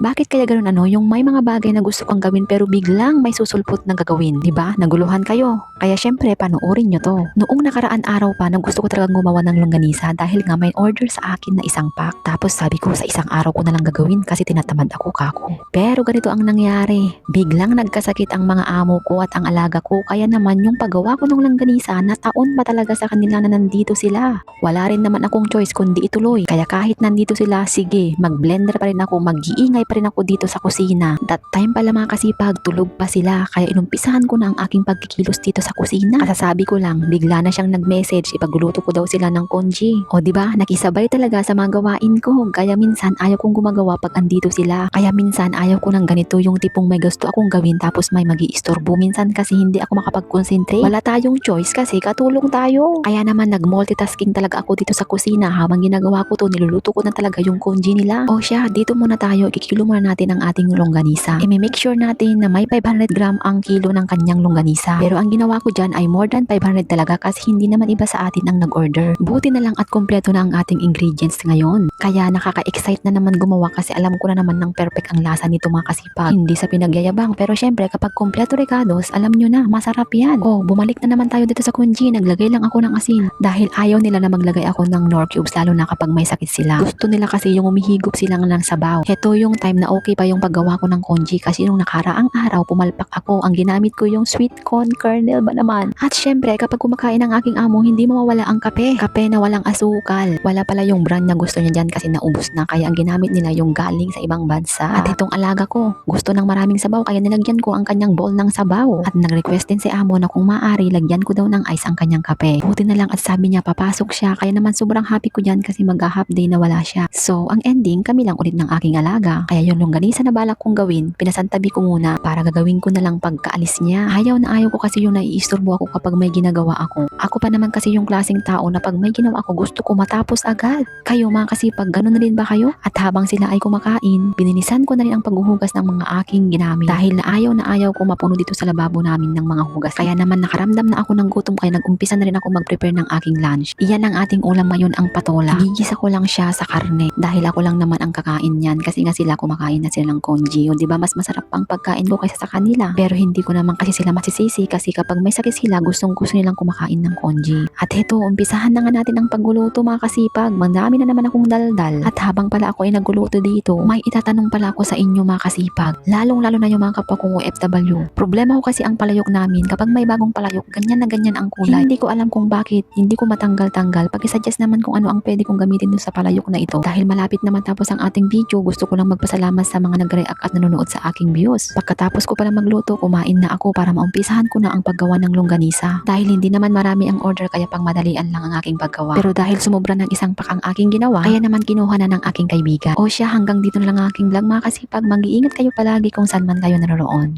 Bakit kaya ganun yung may mga bagay na gusto kang gawin pero biglang may susulpot na gagawin, 'di ba? Naguluhan kayo. Kaya syempre panoorin nyo to. Noong nakaraan araw pa na gusto ko talagang gumawa ng longganisa dahil nga may order sa akin na isang pack. Tapos sabi ko sa isang araw ko na lang gagawin kasi tinatamad ako kako. Pero ganito ang nangyari. Biglang nagkasakit ang mga amo ko at ang alaga ko kaya naman yung paggawa ko ng longganisa na taon pa talaga sa kanila na nandito sila. Wala rin naman akong choice kundi ituloy. Kaya kahit nandito sila, sige, mag-blender pa rin ako, mag-iingay pa rin ako dito sa kusina. That time pala mga kasipag, tulog pa sila. Kaya inumpisahan ko na ang aking pagkikilos dito sa kusina. Kasasabi ko lang, bigla na siyang nag-message, ipagluluto ko daw sila ng congee. O diba, nakisabay talaga sa mga gawain ko. Kaya minsan ayaw kong gumagawa pag andito sila. Kaya minsan ayaw ko ng ganito yung tipong may gusto akong gawin tapos may magi-istorbo. Minsan kasi hindi ako makapag-concentrate. Wala tayong choice kasi katulong tayo. Kaya naman nag-multitasking talaga ako dito sa kusina. Habang ginagawa ko to, niluluto ko na talaga yung congee nila. O siya, dito muna tayo, ikikilo muna natin ang ating longganisa. I-make sure natin na may 500 gram ang kilo ng kanyang longganisa. Pero ang ginawa ko dyan ay more than 500 talaga kasi hindi naman iba sa atin ang nag-order. Buti na lang at kompleto na ang ating ingredients ngayon. Kaya nakaka-excite na naman gumawa kasi alam ko na naman ng perfect ang lasa nito mga kasipag. Hindi sa pinagyayabang pero syempre kapag kompleto recados, alam nyo na, masarap yan. O, bumalik na naman tayo dito sa congee. Naglagay lang ako ng asin dahil ayaw nila na maglagay ako ng Knorr cubes lalo na kapag may sakit sila. Gusto nila kasi yung umihigop silang ng sabaw. Heto yung time na okay pa yung paggawa ko ng congee kasi nung nakaraang araw pumalpak ako. Ang ginamit ko yung sweet corn kernel ba naman. At syempre kapag kumakain ng aking amo, hindi mawawala ang kape. Kape na walang asukal. Wala pala yung brand na gusto niya dyan kasi naubos na. Kaya ang ginamit nila yung galing sa ibang bansa. At itong alaga ko, gusto ng maraming sabaw kaya nilagyan ko ang kanyang bowl ng sabaw. At nag-request din si amo na kung maaari, lagyan ko daw ng ice ang kanyang kape. Buti na lang at sabi niya papasok siya. Kaya naman sobrang happy ko dyan kasi mag-half day na wala siya. So ang ending, kami lang ulit ng aking alaga. Kaya yung longganisa na balak kong gawin, pinasantabi ko muna para gagawin ko na lang pagkaalis niya. Ayaw na ayaw ko kasi yung naiistorbo ako kapag may ginagawa ako. Ako pa naman kasi yung klaseng tao na pag may ginawa ako gusto ko matapos agad. Kayo mga kasipag, ganun na rin ba kayo? At habang sila ay kumakain, bininisan ko na rin ang paghuhugas ng mga aking ginamit. Dahil na ayaw ko mapuno dito sa lababo namin ng mga hugas. Kaya naman nakaramdam na ako ng gutom kaya nag-umpisa na rin ako mag-prepare ng aking lunch. Iyan ang ating ulam ngayon, ang patola. Gigisa ko lang siya sa karne dahil ako lang naman ang kakain niyan kasi nga sila kumakain na sila ng congee. O diba mas masarap pang pagkain ko kaysa sa kanila. Pero hindi ko naman kasi sila masisisi kasi kapag may sakit sila gustong gusto nilang kumakain ng congee. At heto, umpisahan na nga natin ang pagluluto mga kasipag. Mandami na naman akong daldal. At habang pala ako ay nagluluto dito, may itatanong pala ako sa inyo mga kasipag. Lalong-lalo na yung mga kapwa kong OFW. Problema ko kasi ang palayok namin. Kapag may bagong palayok, ganyan na ganyan ang kulay. Hindi ko alam kung bakit. Hindi ko matanggal-tanggal. Pag-suggest naman kung ano ang pwede kong gamitin dun sa palayok na ito. Dahil malapit naman tapos ang ating video, gusto ko lang magpasalamat sa mga nag-react at nanonood sa aking views. Pagkatapos ko pala magluto, kumain na ako para maumpisahan ko na ang paggawa ng longganisa. Dahil hindi naman marami ang order kaya pang madalian lang ang aking paggawa. Pero dahil sumobra ng isang pack ang aking ginawa, kaya naman kinuha na ng aking kaibigan. O siya, hanggang dito na lang ang aking vlog mga kasipag. Mag-iingat kayo palagi kung saan man kayo naroon.